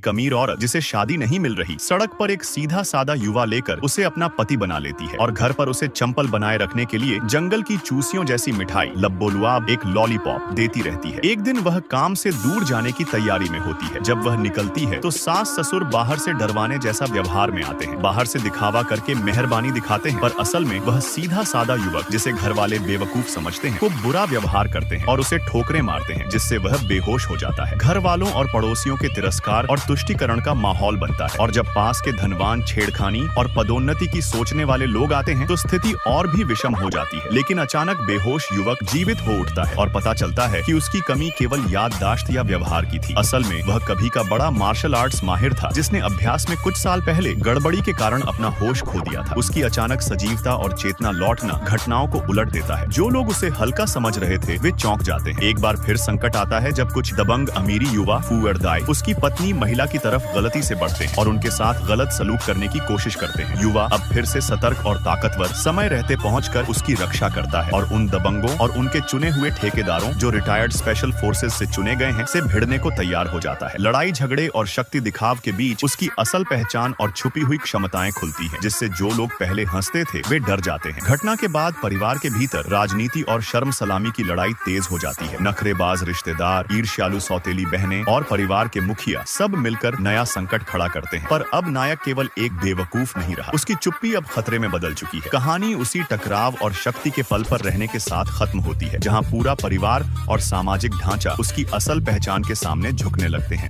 एक अमीर औरत जिसे शादी नहीं मिल रही सड़क पर एक सीधा सादा युवा लेकर उसे अपना पति बना लेती है और घर पर उसे चंपल बनाए रखने के लिए जंगल की चूसियों जैसी मिठाई लब्बोलुआब एक लॉलीपॉप देती रहती है। एक दिन वह काम से दूर जाने की तैयारी में होती है। जब वह निकलती है तो सास ससुर बाहर से डरवाने जैसा व्यवहार में आते हैं। बाहर से दिखावा करके मेहरबानी दिखाते हैं, पर असल में वह सीधा सादा युवक जिसे घर वाले बेवकूफ समझते हैं को बुरा व्यवहार करते हैं और उसे ठोकरें मारते हैं, जिससे वह बेहोश हो जाता है। घर वालों और पड़ोसियों के तिरस्कार और तुष्टीकरण का माहौल बनता है और जब पास के धनवान छेड़खानी और पदोन्नति की सोचने वाले लोग आते हैं तो स्थिति और भी विषम हो जाती है। लेकिन अचानक बेहोश युवक जीवित हो उठता है और पता चलता है कि उसकी कमी केवल याददाश्त या व्यवहार की थी। असल में वह कभी का बड़ा मार्शल आर्ट्स माहिर था जिसने अभ्यास में कुछ साल पहले गड़बड़ी के कारण अपना होश खो दिया था। उसकी अचानक सजीवता और चेतना लौटना घटनाओं को उलट देता है। जो लोग उसे हल्का समझ रहे थे वे चौंक जाते हैं। एक बार फिर संकट आता है जब कुछ दबंग अमीरी युवा फूअरदाई उसकी पत्नी महिला की तरफ गलती से बढ़ते हैं और उनके साथ गलत सलूक करने की कोशिश करते हैं। युवा अब फिर से सतर्क और ताकतवर समय रहते पहुंचकर उसकी रक्षा करता है और उन दबंगों और उनके चुने हुए ठेकेदारों जो रिटायर्ड स्पेशल फोर्सेस से चुने गए हैं से भिड़ने को तैयार हो जाता है। लड़ाई झगड़े और शक्ति दिखाव के बीच उसकी असल पहचान और छुपी हुई क्षमताएं खुलती हैं, जिससे जो लोग पहले हंसते थे वे डर जाते हैं। घटना के बाद परिवार के भीतर राजनीति और शर्म सलामी की लड़ाई तेज हो जाती है। नखरेबाज रिश्तेदार, ईर्ष्यालु सौतेली बहनें और परिवार के मुखिया सब मिलकर नया संकट खड़ा करते हैं। पर अब नायक केवल एक बेवकूफ नहीं रहा, उसकी चुप्पी अब खतरे में बदल चुकी है। कहानी उसी टकराव और शक्ति के पल पर रहने के साथ खत्म होती है जहां पूरा परिवार और सामाजिक ढांचा उसकी असल पहचान के सामने झुकने लगते हैं।